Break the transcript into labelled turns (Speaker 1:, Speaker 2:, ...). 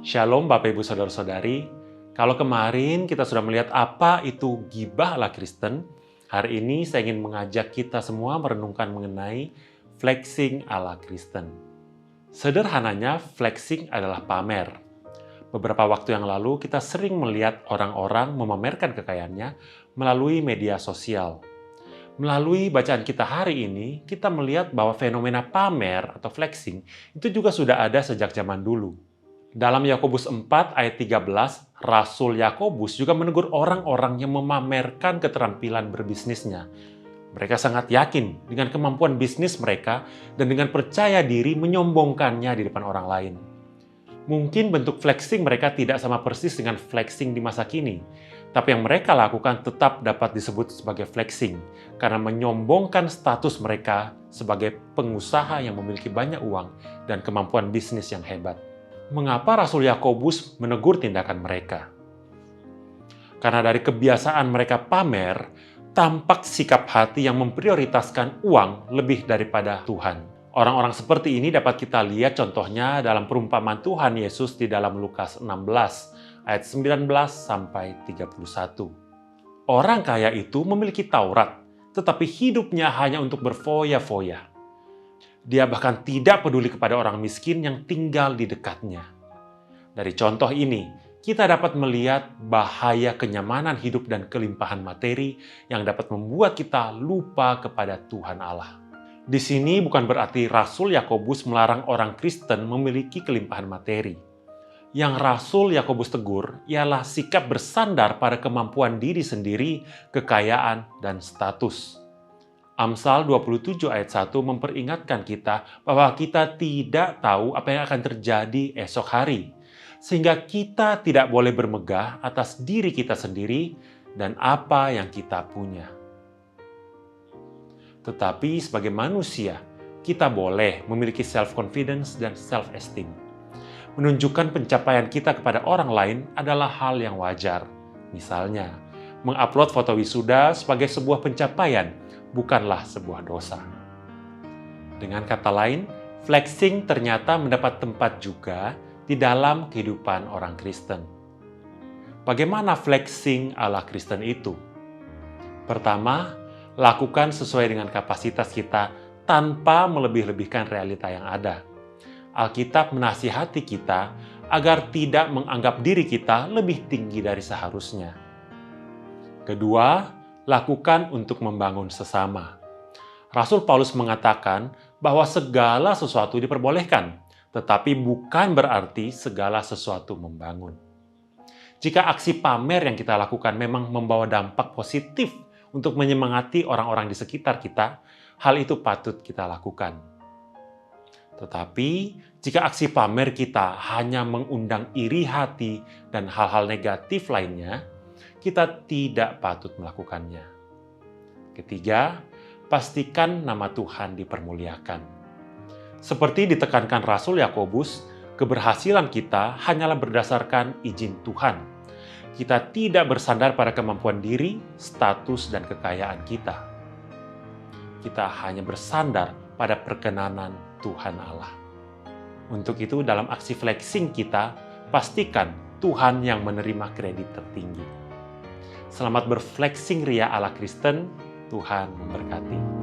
Speaker 1: Shalom Bapak Ibu Saudara-saudari. Kalau kemarin kita sudah melihat apa itu gibah ala Kristen, hari ini saya ingin mengajak kita semua merenungkan mengenai flexing ala Kristen. Sederhananya, flexing adalah pamer. Beberapa waktu yang lalu kita sering melihat orang-orang memamerkan kekayaannya melalui media sosial. Melalui bacaan kita hari ini, kita melihat bahwa fenomena pamer atau flexing itu juga sudah ada sejak zaman dulu. Dalam Yakobus 4 ayat 13, Rasul Yakobus juga menegur orang-orang yang memamerkan keterampilan berbisnisnya. Mereka sangat yakin dengan kemampuan bisnis mereka dan dengan percaya diri menyombongkannya di depan orang lain. Mungkin bentuk flexing mereka tidak sama persis dengan flexing di masa kini, tapi yang mereka lakukan tetap dapat disebut sebagai flexing karena menyombongkan status mereka sebagai pengusaha yang memiliki banyak uang dan kemampuan bisnis yang hebat. Mengapa Rasul Yakobus menegur tindakan mereka? Karena dari kebiasaan mereka pamer, tampak sikap hati yang memprioritaskan uang lebih daripada Tuhan. Orang-orang seperti ini dapat kita lihat contohnya dalam perumpamaan Tuhan Yesus di dalam Lukas 16 ayat 19 sampai 31. Orang kaya itu memiliki Taurat, tetapi hidupnya hanya untuk berfoya-foya. Dia bahkan tidak peduli kepada orang miskin yang tinggal di dekatnya. Dari contoh ini, kita dapat melihat bahaya kenyamanan hidup dan kelimpahan materi yang dapat membuat kita lupa kepada Tuhan Allah. Di sini bukan berarti Rasul Yakobus melarang orang Kristen memiliki kelimpahan materi. Yang Rasul Yakobus tegur ialah sikap bersandar pada kemampuan diri sendiri, kekayaan, dan status. Amsal 27 ayat 1 memperingatkan kita bahwa kita tidak tahu apa yang akan terjadi esok hari. Sehingga kita tidak boleh bermegah atas diri kita sendiri dan apa yang kita punya. Tetapi sebagai manusia, kita boleh memiliki self-confidence dan self-esteem. Menunjukkan pencapaian kita kepada orang lain adalah hal yang wajar. Misalnya, mengupload foto wisuda sebagai sebuah pencapaian bukanlah sebuah dosa. Dengan kata lain, flexing ternyata mendapat tempat juga di dalam kehidupan orang Kristen. Bagaimana flexing ala Kristen itu? Pertama, lakukan sesuai dengan kapasitas kita tanpa melebih-lebihkan realita yang ada. Alkitab menasihati kita agar tidak menganggap diri kita lebih tinggi dari seharusnya. Kedua, lakukan untuk membangun sesama. Rasul Paulus mengatakan bahwa segala sesuatu diperbolehkan, tetapi bukan berarti segala sesuatu membangun. Jika aksi pamer yang kita lakukan memang membawa dampak positif untuk menyemangati orang-orang di sekitar kita, hal itu patut kita lakukan. Tetapi, jika aksi pamer kita hanya mengundang iri hati dan hal-hal negatif lainnya, kita tidak patut melakukannya. Ketiga, pastikan nama Tuhan dipermuliakan. Seperti ditekankan Rasul Yakobus, keberhasilan kita hanyalah berdasarkan izin Tuhan. Kita tidak bersandar pada kemampuan diri, status, dan kekayaan kita. Kita hanya bersandar pada perkenanan Tuhan Allah. Untuk itu, dalam aksi flexing kita, pastikan Tuhan yang menerima kredit tertinggi. Selamat berflexing ria ala Kristen, Tuhan memberkati.